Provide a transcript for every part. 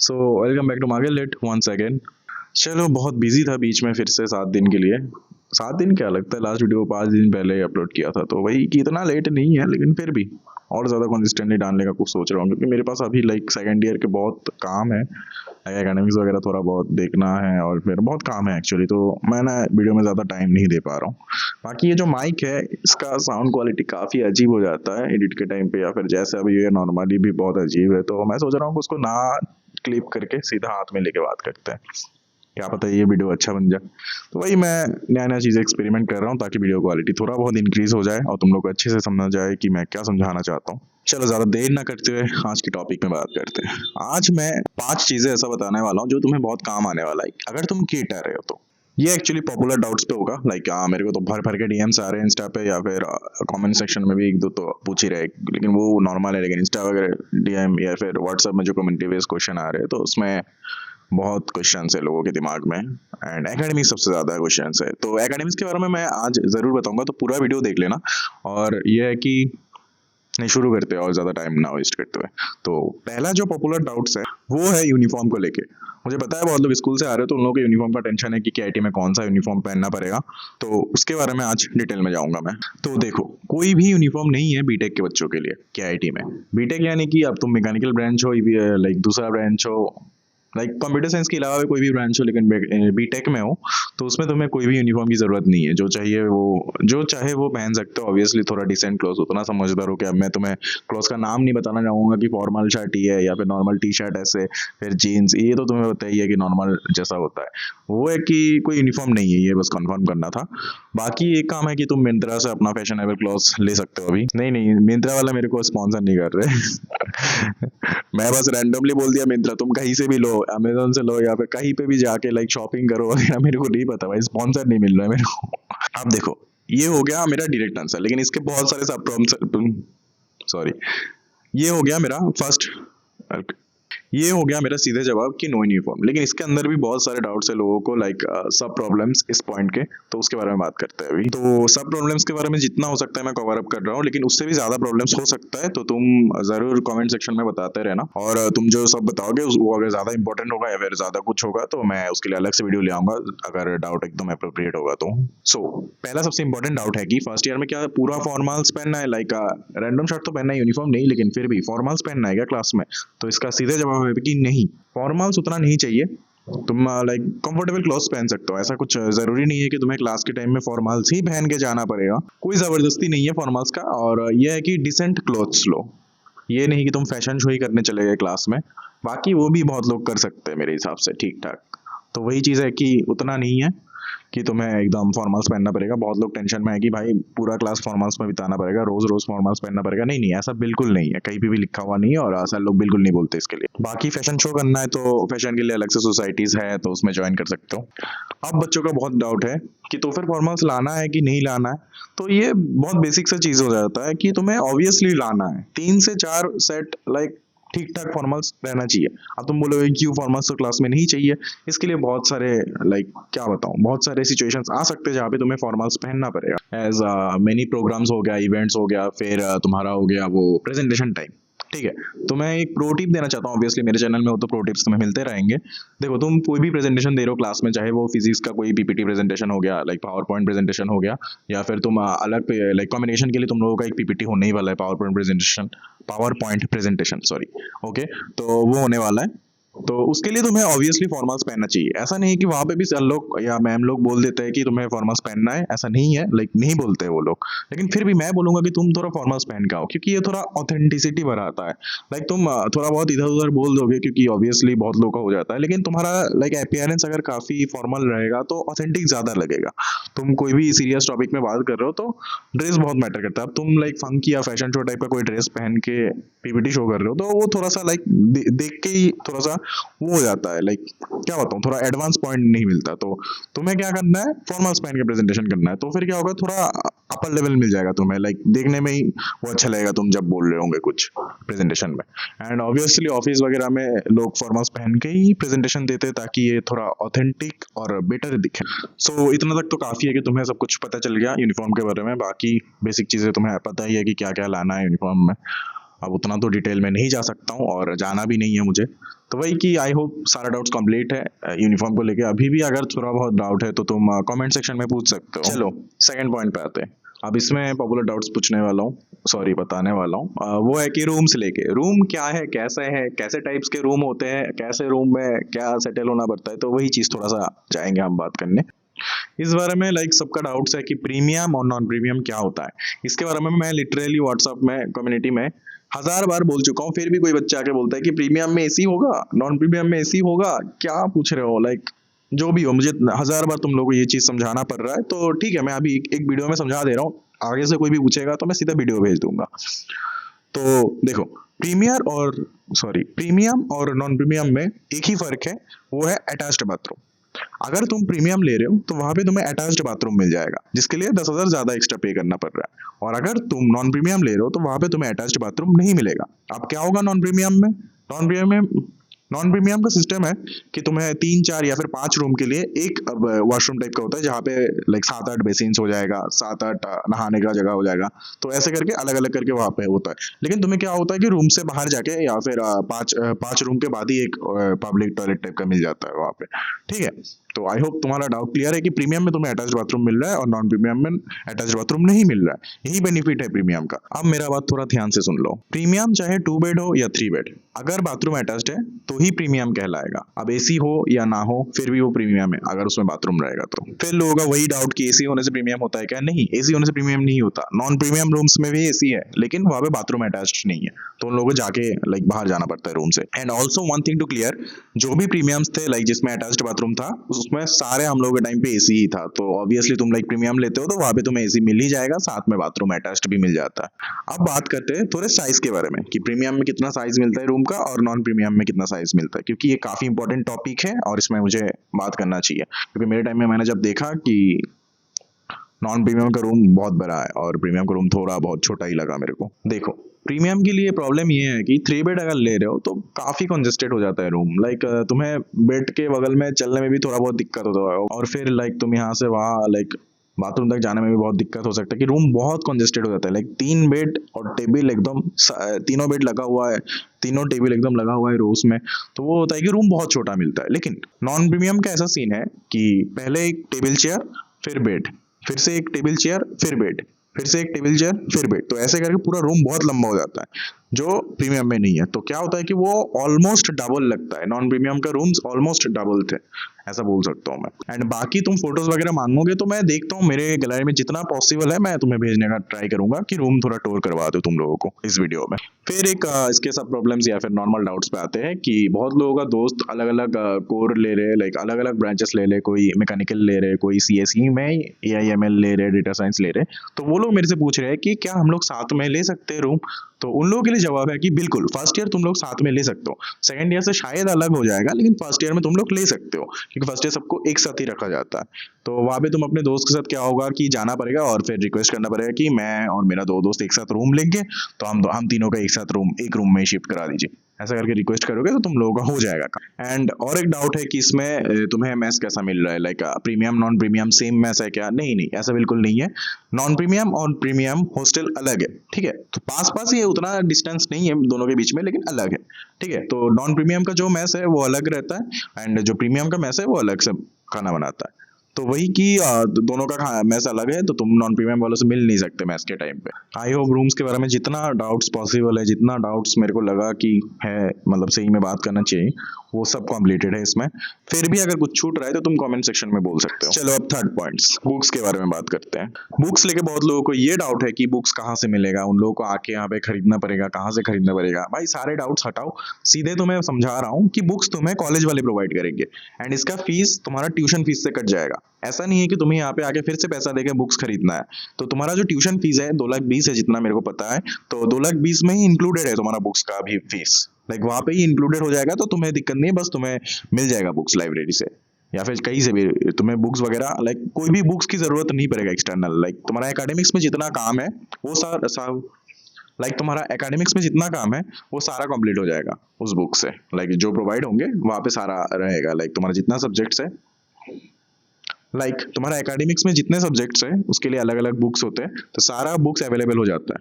So welcome back to market late once again. चलो बहुत busy था बीच में फिर से 7 दिन के लिए। 7 दिन क्या लगता है, लास्ट वीडियो 5 दिन पहले ही अपलोड किया था, तो वही कि इतना लेट नहीं है लेकिन फिर भी और ज़्यादा कंसिस्टेंटली डालने का कुछ सोच रहा हूँ क्योंकि मेरे पास अभी लाइक सेकेंड ईयर के बहुत काम है, एकेडमिक्स वगैरह थोड़ा बहुत देखना है और फिर बहुत काम है एक्चुअली, तो मैं ना वीडियो में ज़्यादा टाइम नहीं दे पा रहा हूँ। बाकी ये जो माइक है इसका साउंड क्वालिटी काफ़ी अजीब हो जाता है एडिट के टाइम पे, या फिर जैसे अभी ये नॉर्मली भी बहुत अजीब है, तो मैं सोच रहा हूँ कि उसको ना क्लिप करके सीधा हाथ में लेके बात करते हैं, क्या पता ये वीडियो अच्छा बन जाए। तो वही मैं नया नया चीज़ें एक्सपेरिमेंट कर रहा हूँ ताकि वीडियो क्वालिटी थोड़ा बहुत इंक्रीज हो जाए और तुम लोग को अच्छे से समझ जाए कि मैं क्या समझाना चाहता हूँ। चलो ज़्यादा देर ना करते हुए आज के टॉपिक में बात करते हैं। आज मैं 5 चीज़ें ऐसा बताने वाला हूँ जो तुम्हें बहुत काम आने वाला है अगर तुम केट रहे हो तो। ये एक्चुअली पॉपुलर डाउट्स पे होगा, लाइक मेरे को तो भर भर के डीएम्स आ रहे हैं इंस्टा पे, या फिर कमेंट सेक्शन में भी एक दो तो पूछ ही रहे, लेकिन वो नॉर्मल है। लेकिन इंस्टा वगैरह डीएम या फिर व्हाट्सएप में जो कम्युनिटी बेस्ड क्वेश्चन आ रहे हैं तो उसमें बहुत क्वेश्चन है लोगों के दिमाग में, एंड एकेडमिक्स सबसे ज़्यादा क्वेश्चन है। तो एकेडमिक्स के बारे में मैं आज ज़रूर बताऊंगा, तो पूरा वीडियो देख लेना। और ये है कि नहीं, शुरू करते हैं और ज़्यादा टाइम ना वेस्ट करते हुए। तो पहला जो पॉपुलर डाउट्स है वो है यूनिफॉर्म को लेके। मुझे पता है बहुत लोग स्कूल से आ रहे हो तो उन लोगों के यूनिफॉर्म का टेंशन है कि केआईटी में कौन सा यूनिफॉर्म पहनना पड़ेगा, तो उसके बारे में आज डिटेल में जाऊंगा मैं। तो देखो, कोई भी यूनिफॉर्म नहीं है बीटेक के बच्चों के लिए केआईटी में। बीटेक यानी कि अब तुम मैकेनिकल ब्रांच हो, लाइक दूसरा ब्रांच हो, लाइक कंप्यूटर साइंस के अलावा भी कोई भी ब्रांच हो, लेकिन बीटेक में हो तो उसमें तुम्हें कोई भी यूनिफॉर्म की जरूरत नहीं है। जो चाहिए वो जो चाहे वो पहन सकते हो, ऑब्वियसली थोड़ा डिसेंट क्लोथ, उतना समझदार हो कि अब मैं तुम्हें क्लोथ का नाम नहीं बताना चाहूंगा कि फॉर्मल शर्ट ही है या फिर नॉर्मल टी शर्ट ऐसे, फिर जीन्स, ये तो तुम्हें पता ही है कि नॉर्मल जैसा होता है। वो है कि कोई यूनिफॉर्म नहीं है, ये बस कंफर्म करना था। बाकी एक काम है कि तुम मिंत्रा से अपना फैशनेबल क्लॉथ्स ले सकते हो। अभी नहीं नहीं, मिंत्रा वाला मेरे को स्पॉन्सर नहीं कर रहे मैं बस रैंडमली बोल दिया मिंत्रा, तुम कहीं से भी लो, अमेजोन से लो या फिर कहीं पे भी जाके लाइक शॉपिंग करो वगैरह, मेरे को नहीं पता भाई, स्पॉन्सर नहीं मिल रहा है मेरे को अब देखो, ये हो गया मेरा डायरेक्ट आंसर, लेकिन इसके बहुत सारे सब प्रॉब्लम, सॉरी, ये हो गया मेरा फर्स्ट, ये हो गया मेरा सीधे जवाब कि नो यूनिफॉर्म। लेकिन इसके अंदर भी बहुत सारे डाउट्स है लोगों को, लाइक सब प्रॉब्लम्स इस पॉइंट के, तो उसके बारे में बात करते हैं अभी। तो सब प्रॉब्लम्स के बारे में जितना हो सकता है मैं कवर अप कर रहा हूँ, लेकिन उससे भी ज्यादा प्रॉब्लम्स हो सकता है, तो तुम जरूर कमेंट सेक्शन में बताते रहना। और तुम जो सब बताओगे वो अगर ज्यादा इंपॉर्टेंट होगा या फिर ज्यादा कुछ होगा तो मैं उसके लिए अलग से वीडियो ले आऊंगा, अगर डाउट एकदम अप्रोप्रिएट होगा तो। सो पहला सबसे इंपॉर्टेंट डाउट है कि फर्स्ट ईयर में क्या पूरा फॉर्मल्स पहनना है, लाइक रैंडम शर्ट तो पहनना है, यूनिफॉर्म नहीं, लेकिन फिर भी फॉर्मल्स पहनना है क्या क्लास में? तो इसका सीधे जवाब है कि नहीं, फॉर्मल्स उतना नहीं चाहिए। तुम लाइक कंफर्टेबल क्लॉथ्स पहन सकते हो, ऐसा कुछ जरूरी नहीं है कि तुम्हें क्लास के टाइम में फॉर्मल्स ही पहन के जाना पड़ेगा, कोई जबरदस्ती नहीं है फॉर्मल्स का। और यह है कि डिसेंट क्लॉथ्स लो, ये नहीं कि तुम फैशन शो ही करने चले गए क्लास में, बाकी वो भी बहुत लोग कर सकते हैं मेरे हिसाब से ठीक ठाक। तो वही चीज़ है कि उतना नहीं है कि तुम्हें एकदम फॉर्मल्स पहनना पड़ेगा। बहुत लोग टेंशन में है कि भाई पूरा क्लास फॉर्मल्स में बिताना पड़ेगा, रोज रोज फॉर्मल्स पहनना पड़ेगा। नहीं नहीं, ऐसा बिल्कुल नहीं है, कहीं पे भी लिखा हुआ नहीं है और ऐसा लोग बिल्कुल नहीं बोलते इसके लिए। बाकी फैशन शो करना है तो फैशन के लिए अलग से सोसाइटीज है, तो उसमें ज्वाइन कर सकते हो। अब बच्चों का बहुत डाउट है कि तो फिर फॉर्मल्स लाना है कि नहीं लाना है। तो ये बहुत बेसिक सा चीज हो जाता है कि तुम्हें ऑब्वियसली लाना है, 3 से 4 सेट लाइक ठीक ठाक फॉर्मल्स रहना चाहिए। अब तुम बोलोगे क्यों, फॉर्मल्स तो क्लास में नहीं चाहिए? इसके लिए बहुत सारे, लाइक क्या बताऊं, बहुत सारे सिचुएशंस आ सकते हैं जहाँ पे तुम्हें फॉर्मल्स पहनना पड़ेगा। एज मेनी प्रोग्राम्स हो गया, इवेंट्स हो गया, फिर तुम्हारा हो गया वो प्रेजेंटेशन टाइम, ठीक है। तो मैं एक प्रो टिप देना चाहता हूँ, ऑब्वियसली मेरे चैनल में हो तो प्रो टिप्स तुम्हें मिलते रहेंगे। देखो, तुम कोई भी प्रेजेंटेशन दे रहे हो क्लास में, चाहे वो फिजिक्स का कोई पीपीटी प्रेजेंटेशन हो गया, लाइक पावर पॉइंट प्रेजेंटेशन हो गया, या फिर तुम अलग लाइक कॉम्बिनेशन के लिए तुम लोगों का एक पीपीटी होने ही वाला है, power point presentation, sorry, okay, तो वो होने वाला है। तो उसके लिए तुम्हें ऑब्वियसली फॉर्मल्स पहनना चाहिए। ऐसा नहीं है कि वहां पे भी सर लोग या मैम लोग बोल देते हैं कि तुम्हें फॉर्मल्स पहनना है, ऐसा नहीं है, लाइक नहीं बोलते वो लोग। लेकिन फिर भी मैं बोलूंगा कि तुम थोड़ा फॉर्मल्स पहन के आओ, क्योंकि ये थोड़ा ऑथेंटिसिटी बढ़ाता है। लाइक तुम थोड़ा बहुत इधर उधर बोल दोगे क्योंकि ऑब्वियसली बहुत लोग का हो जाता है, लेकिन तुम्हारा लाइक अपीयरेंस अगर काफी फॉर्मल रहेगा तो ऑथेंटिक ज्यादा लगेगा। तुम कोई भी सीरियस टॉपिक में बात कर रहे हो तो ड्रेस बहुत मैटर करता है। अब तुम लाइक फंकी या फैशन शो टाइप का कोई ड्रेस पहन के पीपीटी शो कर रहे हो तो वो थोड़ा सा लाइक देख के ही थोड़ा सा वो हो जाता है, लाइक क्या बताऊं, थोड़ा एडवांस पॉइंट नहीं मिलता। तो तुम्हें क्या करना है, फॉर्मल्स पहन के प्रेजेंटेशन करना है, तो फिर क्या होगा, थोड़ा अपर लेवल मिल जाएगा तुम्हें, लाइक देखने में ही वो अच्छा लगेगा तुम जब बोल रहे होंगे कुछ प्रेजेंटेशन में। एंड ऑब्वियसली ऑफिस वगैरह में लोग फॉर्मल्स पहन के ही प्रेजेंटेशन देते हैं ताकि ये थोड़ा ऑथेंटिक और बेटर दिखे। सो इतना तक तो काफी है कि तुम्हें सब कुछ पता चल गया यूनिफॉर्म के बारे में। बाकी बेसिक चीजें तुम्हें पता ही है कि क्या क्या लाना है यूनिफॉर्म में। अब उतना तो डिटेल में नहीं जा सकता हूँ और जाना भी नहीं है मुझे। तो वही कि आई होप सारा डाउट्स कंप्लीट है यूनिफॉर्म को लेके। अभी भी अगर थोड़ा बहुत डाउट है तो तुम कमेंट सेक्शन में पूछ सकते हो। चलो सेकंड पॉइंट पे आते हैं। अब इसमें पॉपुलर डाउट्स पूछने वाला हूँ, सॉरी बताने वाला हूँ। वो है कि रूम से लेके, रूम क्या है, कैसे टाइप्स के रूम होते हैं, कैसे रूम में क्या सेटल होना पड़ता है, तो वही चीज़ थोड़ा सा जाएंगे हम बात करने इस बारे में। लाइक सबका डाउट्स है कि प्रीमियम और नॉन प्रीमियम क्या होता है। इसके बारे में मैं लिटरली व्हाट्सएप में कम्युनिटी में 1000 बार बोल चुका हूँ, फिर भी कोई बच्चा आके बोलता है कि प्रीमियम में एसी होगा, नॉन प्रीमियम में एसी होगा। क्या पूछ रहे हो? लाइक जो भी हो, मुझे 1000 बार तुम लोगों को ये चीज़ समझाना पड़ रहा है, तो ठीक है मैं अभी एक वीडियो में समझा दे रहा हूँ। आगे से कोई भी पूछेगा तो मैं सीधा वीडियो भेज दूंगा। तो देखो, प्रीमियम और नॉन प्रीमियम में एक ही फर्क है, वो है अटैच्ड बाथरूम। अगर तुम प्रीमियम ले रहे हो तो वहां पे तुम्हें अटैच्ड बाथरूम मिल जाएगा, जिसके लिए 10,000 ज्यादा एक्स्ट्रा पे करना पड़ रहा है। और अगर तुम नॉन प्रीमियम ले रहे हो तो वहां पे तुम्हें अटैच्ड बाथरूम नहीं मिलेगा। अब क्या होगा नॉन प्रीमियम का सिस्टम है कि तुम्हें 3 4 या फिर 5 रूम के लिए एक वॉशरूम टाइप का होता है, जहाँ पे लाइक 7 8 बेसिन्स हो जाएगा, 7 8 नहाने का जगह हो जाएगा। तो ऐसे करके अलग अलग करके वहां पे होता है। लेकिन तुम्हें क्या होता है कि रूम से बाहर जाके या फिर 5 रूम के बाद ही एक पब्लिक टॉयलेट टाइप का मिल जाता है वहां पे। ठीक है, तो आई होप तुम्हारा डाउट क्लियर है कि प्रीमियम में तुम्हें अटैच्ड बाथरूम मिल रहा है और नॉन प्रीमियम में अटैच्ड बाथरूम नहीं मिल रहा है। यही बेनिफिट है प्रीमियम का। अब मेरा बात थोड़ा ध्यान से सुन लो। प्रीमियम चाहे 2 बेड हो या 3 बेड, अगर बाथरूम अटैच्ड है तो ही प्रीमियम कहलाएगा। अब एसी हो या ना हो फिर भी वो प्रीमियम है, अगर उसमें बाथरूम रहेगा तो। फिर लोगों का वही डाउट कि एसी होने से प्रीमियम होता है क्या? नहीं, एसी होने से प्रीमियम नहीं होता। नॉन प्रीमियम रूम्स में भी एसी है, लेकिन वहां पे बाथरूम अटैच्ड नहीं है, तो उन लोगों को जाके लाइक बाहर जाना पड़ता है रूम से। And also one thing to clear, जो भी प्रीमियम्स थे लाइक जिसमें अटैच्ड बाथरूम था, उसमें सारे हम लोगों के टाइम पे एसी ही था। तो ऑब्वियसली तुम लाइक प्रीमियम लेते हो तो वहां पे तुम्हें एसी मिल ही जाएगा, साथ में बाथरूम अटैच्ड भी मिल जाता है। अब बात करते हैं थोड़े साइज के बारे में कि प्रीमियम में कितना साइज मिलता है रूम का और नॉन प्रीमियम में कितना साइज मिलता है, क्योंकि ये काफी इंपॉर्टेंट टॉपिक है और इसमें मुझे बात करना चाहिए। क्योंकि मेरे टाइम में मैंने जब देखा कि नॉन प्रीमियम का रूम बहुत बड़ा है और प्रीमियम का रूम थोड़ा बहुत छोटा ही लगा मेरे को। देखो, प्रीमियम के लिए प्रॉब्लम ये है कि 3 बेड अगर ले रहे हो तो काफी कंजेस्टेड हो जाता है रूम। लाइक तुम्हें बेड के बगल में चलने में भी थोड़ा बहुत दिक्कत होता है, और फिर लाइक तुम यहाँ से वहाँ लाइक बाथरूम तक जाने में भी बहुत दिक्कत हो सकता है कि रूम बहुत कंजेस्टेड हो जाता है। लाइक 3 बेड और टेबल एकदम तीनों बेड लगा हुआ है, तीनों टेबल एकदम लगा हुआ है रोज में, तो वो होता है कि रूम बहुत छोटा मिलता है। लेकिन नॉन प्रीमियम का ऐसा सीन है कि पहले एक टेबल चेयर, फिर बेड, फिर से एक टेबल चेयर, फिर बेड, फिर से एक टेबल चेयर, फिर बेड, तो ऐसे करके पूरा रूम बहुत लंबा हो जाता है, जो प्रीमियम में नहीं है। तो क्या होता है कि वो ऑलमोस्ट डबल लगता है। नॉन प्रीमियम का रूम्स ऑलमोस्ट डबल थे, ऐसा बोल सकता हूँ मैं। एंड बाकी तुम फोटोज वगैरह मांगोगे तो मैं देखता हूँ मेरे गैलरी में जितना पॉसिबल है मैं तुम्हें भेजने का ट्राई करूंगा कि रूम थोड़ा टूर करवा दो तुम लोगों को इस वीडियो में। फिर एक इसके सब प्रॉब्लम्स या फिर नॉर्मल डाउट्स पे आते हैं कि बहुत लोगों का दोस्त अलग अलग कोर ले रहे, लाइक अलग अलग ब्रांचेस ले रहे, कोई मैकेनिकल ले रहे, कोई सीएसई में AIML ले रहे, डेटा साइंस ले रहे। तो वो लोग मेरे से पूछ रहे हैं कि क्या हम लोग साथ में ले सकते हैं रूम? तो उन लोगों के लिए जवाब है कि बिल्कुल, फर्स्ट ईयर तुम लोग साथ में ले सकते हो, सेकंड ईयर से शायद अलग हो जाएगा, लेकिन फर्स्ट ईयर में तुम लोग ले सकते हो, क्योंकि फर्स्ट ईयर सबको एक साथ ही रखा जाता है। तो वहां पे तुम अपने दोस्त के साथ क्या होगा कि जाना पड़ेगा और फिर रिक्वेस्ट करना पड़ेगा कि मैं और मेरा 2 दोस्त एक साथ रूम लेंगे, तो हम तीनों का एक साथ एक रूम में शिफ्ट करा दीजिए। ऐसा करके रिक्वेस्ट करोगे तो तुम लोगों का हो जाएगा। एंड और एक डाउट है कि इसमें तुम्हें मैस कैसा मिल रहा है, like premium non premium same mess है क्या? नहीं नहीं, ऐसा बिल्कुल नहीं है। नॉन प्रीमियम और प्रीमियम हॉस्टल अलग है, ठीक है, तो पास पास ही है, उतना डिस्टेंस नहीं है दोनों के बीच में, लेकिन अलग है। ठीक है, तो नॉन प्रीमियम का जो मैस है वो अलग रहता है एंड जो प्रीमियम का मैस है वो अलग से खाना बनाता है। तो वही कि दोनों का मैस अलग है, तो तुम नॉन प्रीमियम वालों से मिल नहीं सकते मैस के टाइम पे। आई होप रूम्स के बारे में जितना डाउट्स पॉसिबल है, जितना डाउट्स मेरे को लगा कि है मतलब सही में बात करना चाहिए, वो सब कंप्लीटेड है इसमें। फिर भी अगर कुछ छूट रहा है तो तुम कमेंट सेक्शन में बोल सकते हो। चलो अब थर्ड पॉइंट्स, बुक्स के बारे में बात करते हैं। बुक्स लेके बहुत लोगों को ये डाउट है कि बुक्स कहाँ से मिलेगा, उन लोगों को आके यहाँ पे खरीदना पड़ेगा, कहाँ से खरीदना पड़ेगा। भाई सारे डाउट्स हटाओ, सीधे तुम्हें समझा रहा हूँ कि बुक्स तुम्हें कॉलेज वाले प्रोवाइड करेंगे एंड इसका फीस तुम्हारा ट्यूशन फीस से कट जाएगा। ऐसा नहीं है कि तुम्हें यहाँ पे आके फिर से पैसा देके बुक्स खरीदना है। तो तुम्हारा जो ट्यूशन फीस है 2,20,000 है जितना मेरे को पता है, तो 2,20,000 में ही इंक्लूडेड है तुम्हारा बुक्स का भी फीस, लाइक वहां पे ही इंक्लूडेड हो जाएगा। तो तुम्हें दिक्कत नहीं है, बस तुम्हें मिल जाएगा बुक्स लाइब्रेरी से या फिर कहीं से भी तुम्हें बुक्स वगैरह, लाइक कोई भी बुक्स की जरूरत नहीं पड़ेगा एक्सटर्नल। लाइक तुम्हारा एकेडमिक्स में जितना काम है वो लाइक तुम्हारा एकेडमिक्स में जितना काम है वो सारा कंप्लीट हो जाएगा उस बुक से। लाइक जो प्रोवाइड होंगे वहां पे सारा रहेगा। लाइक तुम्हारा जितना सब्जेक्ट्स है, लाइक तुम्हारा एकेडमिक्स में जितने सब्जेक्ट्स हैं उसके लिए अलग अलग बुक्स होते हैं, तो सारा बुक्स अवेलेबल हो जाता है।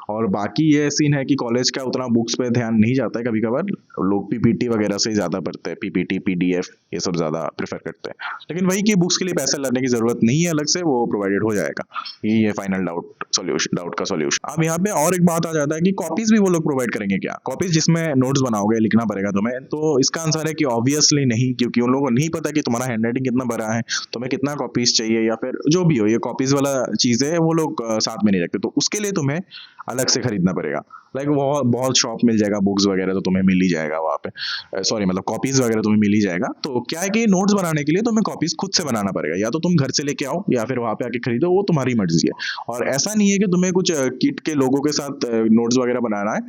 और बाकी ये सीन है कि कॉलेज का उतना बुक्स पे ध्यान नहीं जाता है, कभी कभार लोग पीपीटी वगैरह से ज़्यादा पढ़ते हैं, पीपीटी पीडीएफ ये सब ज़्यादा प्रेफर करते हैं। लेकिन वही कि बुक्स के लिए पैसे लेने की ज़रूरत नहीं है अलग से, वो प्रोवाइडेड हो जाएगा। यही है फाइनल डाउट का सॉल्यूशन। अब यहाँ पे और एक बात आ जाता है कि कॉपीज भी वो लोग प्रोवाइड करेंगे क्या? कॉपीज जिसमें नोट्स बनाओगे, लिखना पड़ेगा तुम्हें, तो इसका आंसर है कि ऑब्वियसली नहीं, क्योंकि उन लोगों को नहीं पता कि तुम्हारा हैंडराइटिंग कितना बड़ा है, तुम्हें कितना कॉपीज चाहिए, या फिर जो भी हो, ये कॉपीज वाला चीज़ है वो लोग साथ में नहीं रखते, तो उसके लिए तुम्हें अलग से खरीदना पड़ेगा। लाइक बहुत बहुत शॉप मिल जाएगा, बुक्स वगैरह तो तुम्हें मिल ही जाएगा वहाँ पे, सॉरी मतलब कॉपीज वगैरह तुम्हें मिल ही जाएगा। तो क्या है कि नोट्स बनाने के लिए तुम्हें कॉपीज खुद से बनाना पड़ेगा, या तो तुम घर से लेके आओ या फिर वहाँ पे आके खरीदो, वो तुम्हारी मर्जी है। और ऐसा नहीं है कि तुम्हें कुछ किट के लोगों के साथ नोट्स वगैरह बनाना है,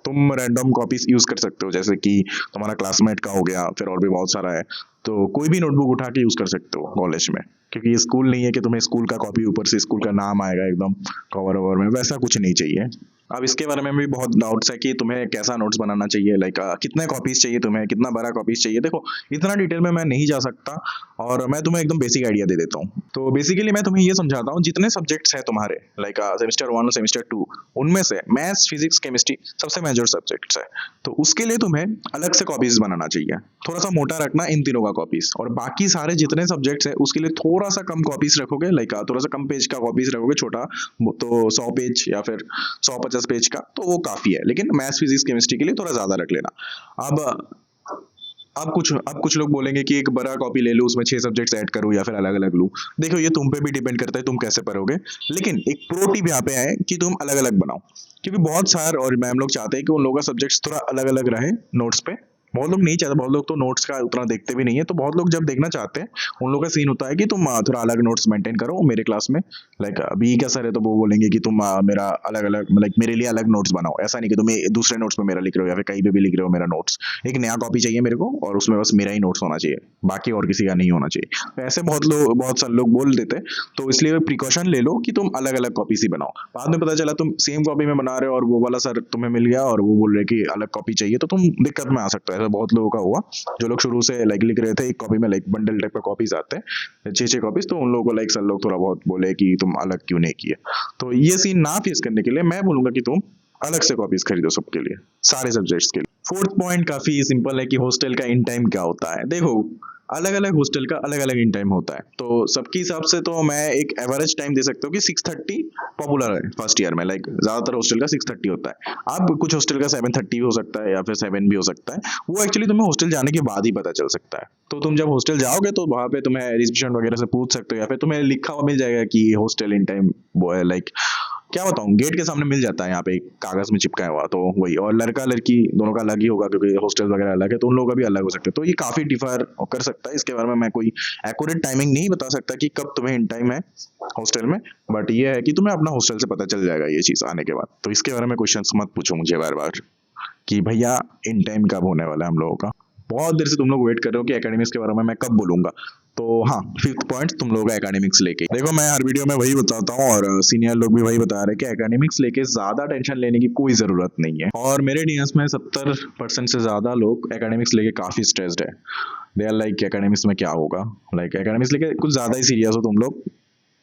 तुम रैंडम कॉपीज यूज कर सकते हो, जैसे कि तुम्हारा क्लासमेट का हो गया, फिर और भी बहुत सारा है, तो कोई भी नोटबुक उठा के यूज कर सकते हो कॉलेज में। क्योंकि ये स्कूल नहीं है कि तुम्हें स्कूल का कॉपी ऊपर से स्कूल का नाम आएगा एकदम कवर ओवर में, वैसा कुछ नहीं चाहिए। अब इसके बारे में भी बहुत डाउट्स है कि तुम्हें कैसा नोट्स बनाना चाहिए, लाइक कितने कॉपीज चाहिए तुम्हें, कितना बड़ा कॉपीज चाहिए। देखो इतना डिटेल में मैं नहीं जा सकता, और मैं तुम्हें एकदम बेसिक आइडिया दे देता हूँ। तो बेसिकली मैं तुम्हें ये समझाता हूँ, जितने सब्जेक्ट्स हैं तुम्हारे, लाइक सेमेस्टर 1 और सेमेस्टर 2, उनमें से मैथ्स फिजिक्स केमिस्ट्री सबसे मेजर सब्जेक्ट्स है, तो उसके लिए तुम्हें अलग से कॉपीज बनाना चाहिए। थोड़ा सा मोटा रखना इन तीनों का कॉपीज, और बाकी सारे जितने सब्जेक्ट्स है उसके लिए थोड़ा सा कम कॉपीज रखोगे, लाइक थोड़ा सा कम पेज का कॉपीज रखोगे, छोटा तो 100 पेज या फिर 150 पेज का, तो वो काफी है। लेकिन मैथ्स फिजिक्स केमिस्ट्री के लिए थोड़ा ज्यादा रख लेना। अब कुछ लोग बोलेंगे कि एक बड़ा कॉपी ले लूं, उसमें 6 सब्जेक्ट्स ऐड करूं या फिर अलग अलग लूं। देखो ये तुम पे भी डिपेंड करता है तुम कैसे पढ़ोगे, लेकिन एक प्रो टिप यहाँ पे है कि तुम अलग अलग बनाओ, क्योंकि बहुत सारे और मैम लोग चाहते हैं कि उन लोगों का सब्जेक्ट्स थोड़ा अलग अलग रहे नोट्स पे। बहुत लोग नहीं चाहते, बहुत लोग तो नोट्स का उतना देखते भी नहीं है, तो बहुत लोग जब देखना चाहते हैं उन लोगों का सीन होता है कि तुम थोड़ा अलग नोट्स मेंटेन करो मेरे क्लास में। लाइक अभी क्या सर है, तो वो बोलेंगे कि तुम मेरा अलग अलग, लाइक मेरे लिए अलग नोट्स बनाओ। ऐसा नहीं कि तुम दूसरे नोट्स में मेरा लिख रहे हो या फिर कहीं पे भी लिख रहे हो मेरा नोट्स। एक नया कॉपी चाहिए मेरे को, और उसमें बस मेरा ही नोट्स होना चाहिए, बाकी और किसी का नहीं होना चाहिए। तो ऐसे बहुत सारे लोग बोल देते हैं, तो इसलिए प्रिकॉशन ले लो कि तुम अलग अलग कॉपीज ही बनाओ। बाद में पता चला तुम सेम कॉपी में बना रहे हो और वो वाला सर तुम्हें मिल गया और वो बोल रहे कि अलग कॉपी चाहिए, तो तुम दिक्कत में आ सकते हो। ऐसा बहुत लोगों का हुआ, जो लोग शुरू से लाइक लिख रहे थे एक कॉपी में, लाइक बंडल टाइप का कॉपीज आते हैं 6 कॉपीज, तो उन लोगों को लाइक सर लोग थोड़ा बहुत बोले कि तुम अलग क्यों नहीं किए। तो ये सीन ना फेस करने के लिए मैं बोलूंगा कि तुम अलग से कॉपीज खरीदो सबके लिए, सारे सब्जेक्ट्स के लिए। फोर्थ पॉइंट काफी सिंपल है कि हॉस्टल का इन टाइम क्या होता है। देखो अलग अलग हॉस्टल का अलग अलग इन टाइम होता है, तो सबके हिसाब से तो मैं एक एवरेज टाइम दे सकता हूँ कि 6:30 पॉपुलर है फर्स्ट ईयर में। लाइक ज्यादातर हॉस्टल का 6:30 होता है। अब कुछ हॉस्टल का 7:30 भी हो सकता है या फिर 7 भी हो सकता है, वो एक्चुअली तुम्हें हॉस्टल जाने के बाद ही पता चल सकता है। तो तुम जब हॉस्टल जाओगे तो वहां पे तुम्हें रिसेप्शन वगैरह से पूछ सकते हो, या फिर तुम्हें लिखा हुआ मिल जाएगा कि हॉस्टल इन टाइम वो है, लाइक क्या बताऊं, गेट के सामने मिल जाता है यहाँ पे कागज में चिपकाया हुआ, तो वही। और लड़का लड़की दोनों का अलग ही होगा, क्योंकि हॉस्टल वगैरह अलग है, तो उन लोगों का भी अलग हो सकता है। तो ये काफी डिफर कर सकता है। इसके बारे में मैं कोई एक्यूरेट टाइमिंग नहीं बता सकता कि कब तुम्हें इन टाइम है हॉस्टल में, बट ये है कि तुम्हें अपना हॉस्टल से पता चल जाएगा ये चीज आने के बाद। तो इसके बारे में क्वेश्चन मत पूछो मुझे बार बार कि भैया इन टाइम कब होने वाला है हम लोगों का। बहुत देर से तुम लोग वेट कर रहे हो कि एकेडमिक्स के बारे में मैं कब बोलूंगा। तो हाँ, 5th पॉइंट तुम लोग का एकेडमिक्स लेके। देखो मैं हर वीडियो में वही बताता हूँ, और सीनियर लोग भी वही बता रहे हैं कि एकेडमिक्स लेके ज्यादा टेंशन लेने की कोई जरूरत नहीं है। और मेरे डीएस में 70% से ज्यादा लोग एकेडमिक्स लेके काफी स्ट्रेस्ड है। दे आर लाइक एकेडमिक्स में क्या होगा, लाइक एकेडमिक्स लेके कुछ ज्यादा ही सीरियस हो तुम लोग।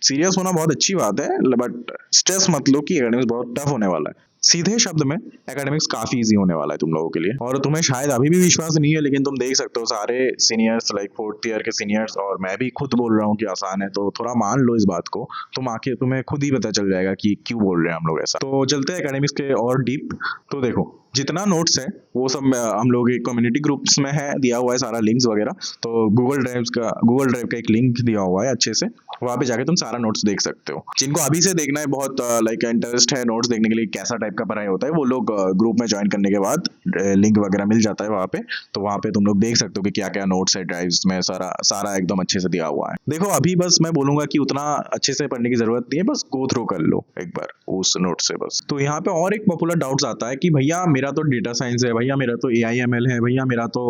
सीरियस होना बहुत अच्छी बात है, बट स्ट्रेस मत लो कि एकेडमिक्स बहुत टफ होने वाला है। सीधे शब्द में एकेडमिक्स काफी इजी होने वाला है तुम लोगों के लिए। और तुम्हें शायद अभी भी विश्वास नहीं है, लेकिन तुम देख सकते हो सारे सीनियर्स, लाइक 4th ईयर के सीनियर्स, और मैं भी खुद बोल रहा हूँ कि आसान है, तो थोड़ा मान लो इस बात को। तुम आके तुम्हें खुद ही पता चल जाएगा कि क्यों बोल रहे हैं हम लोग ऐसा। तो चलते हैं एकेडमिक्स के और डीप। तो देखो जितना नोट्स है वो सब हम लोग एक कम्युनिटी ग्रुप्स में है, दिया हुआ है सारा लिंक्स वगैरह। तो गूगल ड्राइव का एक लिंक दिया हुआ है अच्छे से, वहां पे जाके तुम सारा नोट्स देख सकते हो। जिनको अभी से देखना है, बहुत लाइक इंटरेस्ट है नोट्स देखने के लिए कैसा टाइप का पढ़ाई होता है, वो लोग ग्रुप में ज्वाइन करने के बाद लिंक वगैरह मिल जाता है वहाँ पे। तो वहाँ पे तुम लोग देख सकते हो कि क्या क्या नोट्स है ड्राइव्स में, सारा सारा एकदम अच्छे से दिया हुआ है। देखो अभी बस मैं बोलूंगा कि उतना अच्छे से पढ़ने की जरूरत नहीं है, बस गो थ्रू कर लो एक बार उस नोट से बस। तो यहाँ पे और एक पॉपुलर डाउट्स आता है कि भैया मेरा तो डेटा साइंस है, भैया मेरा तो AIML है, भैया मेरा तो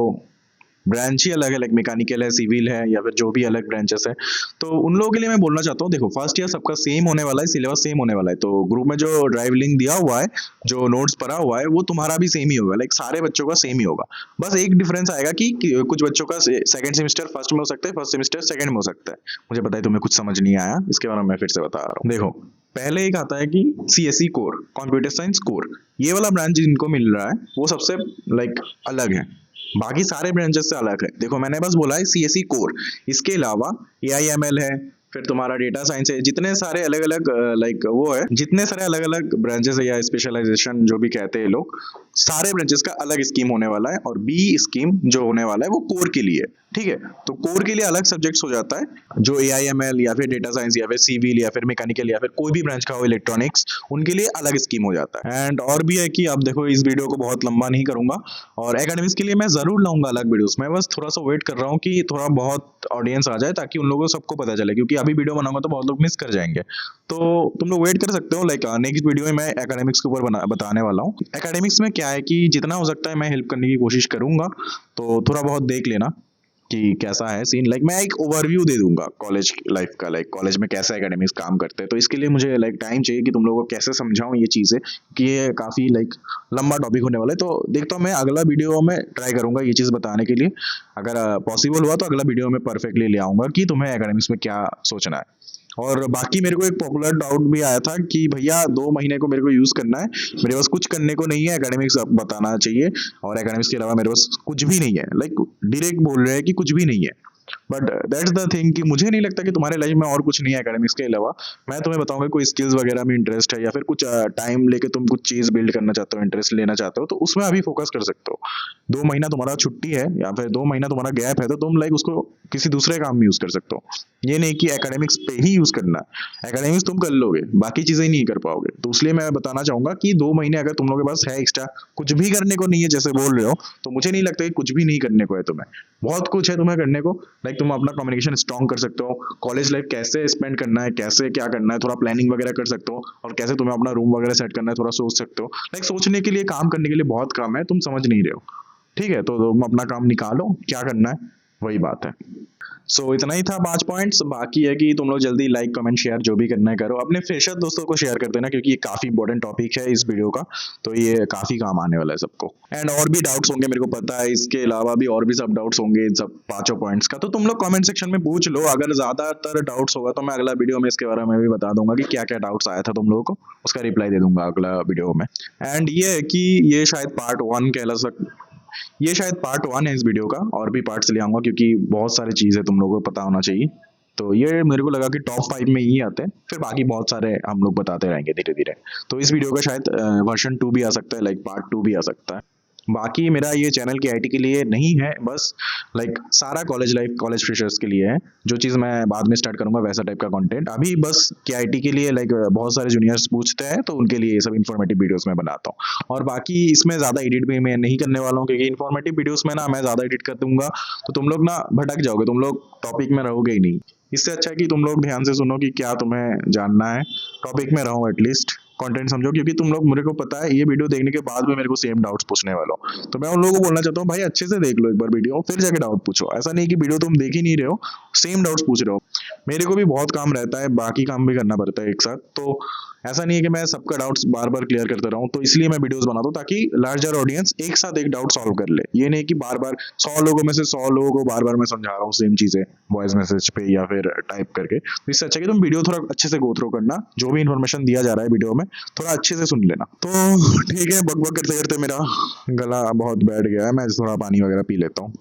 ब्रांच ही अलग है, लाइक मैकेनिकल है, सिविल है, या फिर जो भी अलग ब्रांचेस है। तो उन लोगों के लिए मैं बोलना चाहता हूँ, देखो फर्स्ट ईयर सबका सेम होने वाला है, सिलेबस सेम होने वाला है। तो ग्रुप में जो ड्राइव लिंक दिया हुआ है, जो नोट्स पड़ा हुआ है, वो तुम्हारा भी सेम ही होगा, लाइक सारे बच्चों का सेम ही होगा। बस एक डिफरेंस आएगा कि कुछ बच्चों का सेकंड सेमेस्टर फर्स्ट में हो सकता है, फर्स्ट सेमेस्टर सेकंड में हो सकता है। मुझे पता है तुम्हें कुछ समझ नहीं आया, इसके बारे में मैं फिर से बता रहा हूँ। देखो पहले एक आता है कि CSE core, computer science core, ये वाला ब्रांच जिनको मिल रहा है वो सबसे लाइक अलग है, बाकी सारे ब्रांचेस से अलग है। देखो मैंने बस बोला है सीएसई कोर, इसके अलावा एआईएमएल है, फिर तुम्हारा डेटा साइंस है, जितने सारे अलग अलग लाइक वो है, जितने सारे अलग अलग ब्रांचेस है या स्पेशलाइजेशन जो भी कहते हैं लोग, सारे ब्रांचेस का अलग स्कीम होने वाला है। और बी स्कीम जो होने वाला है वो कोर के लिए, ठीक है। तो कोर के लिए अलग सब्जेक्ट्स हो जाता है, जो एआईएमएल या फिर डेटा साइंस या फिर सिविल या फिर मैकेनिकल या फिर कोई भी ब्रांच का हो, इलेक्ट्रॉनिक्स, उनके लिए अलग स्कीम हो जाता है। एंड और भी है कि अब देखो इस वीडियो को बहुत लंबा नहीं करूंगा, और एकेडमिक्स के लिए मैं जरूर लाऊंगा अलग वीडियोस। मैं बस थोड़ा सा वेट कर रहा हूँ कि थोड़ा बहुत ऑडियंस आ जाए, ताकि उन लोगों को सबको पता चले, क्योंकि अभी वीडियो बनाऊंगा तो बहुत लोग मिस कर जाएंगे। तो तुम लोग वेट कर सकते हो, लाइक नेक्स्ट वीडियो में मैं एकेडमिक्स के ऊपर बताने वाला हूँ। एकेडमिक्स में क्या है कि जितना हो सकता है मैं हेल्प करने की कोशिश करूंगा, तो थोड़ा बहुत देख लेना कि कैसा है सीन। लाइक मैं एक ओवरव्यू दे दूंगा कॉलेज लाइफ का, लाइक कॉलेज में कैसा एकेडमिक्स काम करते हैं। तो इसके लिए मुझे लाइक टाइम चाहिए कि तुम लोगों को कैसे समझाऊं ये चीज़ें, कि ये काफ़ी लाइक लंबा टॉपिक होने वाला है। तो देखता हूँ मैं अगला वीडियो में ट्राई करूंगा ये चीज़ बताने के लिए। अगर पॉसिबल हुआ तो अगला वीडियो में परफेक्टली ले आऊंगा कि तुम्हें एकेडमिक्स में क्या सोचना है। और बाकी मेरे को एक पॉपुलर डाउट भी आया था कि भैया 2 महीने को मेरे को यूज करना है, मेरे पास कुछ करने को नहीं है, एकेडमिक्स बताना चाहिए, और एकेडमिक्स के अलावा मेरे पास कुछ भी नहीं है। लाइक डायरेक्ट बोल रहे हैं कि कुछ भी नहीं है। बट दैट्स द थिंग कि मुझे नहीं लगता कि तुम्हारे लाइफ में और कुछ नहीं है एकेडमिक्स के अलावा। मैं तुम्हें बताऊंगा कोई स्किल्स वगैरह में इंटरेस्ट है, या फिर कुछ टाइम लेके तुम कुछ चीज बिल्ड करना चाहते हो, इंटरेस्ट लेना चाहते हो, तो उसमें अभी फोकस कर सकते हो। 2 महीना तुम्हारा छुट्टी है या फिर 2 महीना तुम्हारा गैप है, तो तुम लाइक उसको किसी दूसरे काम में यूज कर सकते हो। ये नहीं कि एकेडमिक्स पे ही यूज करना है। एकेडमिक्स तुम कर लोगे, बाकी चीजें नहीं कर पाओगे। तो इसलिए मैं बताना चाहूंगा कि 2 महीने अगर तुम लोगों के पास है एक्स्ट्रा, कुछ भी करने को नहीं है जैसे बोल रहे हो, तो मुझे नहीं लगता कि कुछ भी नहीं करने को है तुम्हें। बहुत कुछ है तुम्हें करने को। लाइक तुम अपना कम्युनिकेशन स्ट्रॉन्ग कर सकते हो, कॉलेज लाइफ कैसे स्पेंड करना है, कैसे क्या करना है, थोड़ा प्लानिंग वगैरह कर सकते हो, और कैसे तुम्हें अपना रूम वगैरह सेट करना है थोड़ा सोच सकते हो। लाइक सोचने के लिए, काम करने के लिए बहुत काम है, तुम समझ नहीं रहे हो, ठीक है। तो तुम अपना काम निकालो, क्या करना है वही बात है। सो इतना ही था 5 पॉइंट्स। बाकी है कि तुम लोग जल्दी लाइक कमेंट शेयर जो भी करना है करो, अपने फ्रेशर दोस्तों को शेयर कर देना, क्योंकि ये काफी इंपॉर्टेंट टॉपिक है इस वीडियो का, तो ये काफी काम आने वाला है सबको। एंड और भी डाउट्स होंगे मेरे को पता है, इसके अलावा भी और भी सब डाउट्स होंगे इन सब 5 पॉइंट्स का, तो तुम लोग कमेंट सेक्शन में पूछ लो। अगर ज्यादातर डाउट्स होगा तो मैं अगला वीडियो में इसके बारे में भी बता दूंगा कि क्या क्या डाउट्स आया था तुम लोगों को, उसका रिप्लाई दे दूंगा अगला वीडियो में। एंड ये है कि ये शायद पार्ट 1 कहला ये शायद पार्ट 1 है इस वीडियो का, और भी पार्ट्स ले आऊंगा क्योंकि बहुत सारी चीज़ें तुम लोगों को पता होना चाहिए। तो ये मेरे को लगा कि टॉप 5 में ही आते हैं, फिर बाकी बहुत सारे हम लोग बताते रहेंगे धीरे धीरे। तो इस वीडियो का शायद वर्जन 2 भी आ सकता है, लाइक पार्ट 2 भी आ सकता है। बाकी मेरा ये चैनल के आईटी के लिए नहीं है, बस लाइक सारा कॉलेज लाइफ, कॉलेज फ्रेशर्स के लिए है। जो चीज़ मैं बाद में स्टार्ट करूंगा वैसा टाइप का कंटेंट, अभी बस के आईटी के लिए लाइक बहुत सारे जूनियर्स पूछते हैं, तो उनके लिए ये सब इन्फॉर्मेटिव वीडियोस मैं बनाता हूँ। और बाकी इसमें ज़्यादा एडिट भी मैं नहीं करने वाला हूँ, क्योंकि इन्फॉर्मेटिव वीडियोस में ना मैं ज़्यादा एडिट कर दूंगा तो तुम लोग ना भटक जाओगे, तुम लोग टॉपिक में रहोगे ही नहीं। इससे अच्छा है कि तुम लोग ध्यान से सुनो कि क्या तुम्हें जानना है, टॉपिक में रहो, एटलीस्ट कंटेंट समझो। क्योंकि तुम लोग, मेरे को पता है ये वीडियो देखने के बाद भी मेरे को सेम डाउट्स पूछने वाला हो, तो मैं उन लोगों को बोलना चाहता हूँ भाई अच्छे से देख लो एक बार वीडियो, फिर जाके डाउट पूछो। ऐसा नहीं कि वीडियो तुम देख ही नहीं रहे हो, सेम डाउट्स पूछ रहे हो। मेरे को भी बहुत काम रहता है, बाकी काम भी करना पड़ता है एक साथ, तो ऐसा नहीं है कि मैं सबका डाउट्स बार बार क्लियर करता रहूं। तो इसलिए मैं वीडियोस बनाता हूँ ताकि लार्जर ऑडियंस एक साथ एक डाउट सॉल्व कर ले। ये नहीं कि बार बार 100 लोगों में से 100 लोगों को बार बार मैं समझा रहा हूँ सेम चीजें वॉइस मैसेज पे या फिर टाइप करके। तो इससे अच्छा कि तुम वीडियो थोड़ा अच्छे से गो थ्रू करना, जो भी इन्फॉर्मेशन दिया जा रहा है वीडियो में थोड़ा अच्छे से सुन लेना। तो ठीक है, बक बक करते करते मेरा गला बहुत बैठ गया है, मैं थोड़ा पानी वगैरह पी लेता हूँ।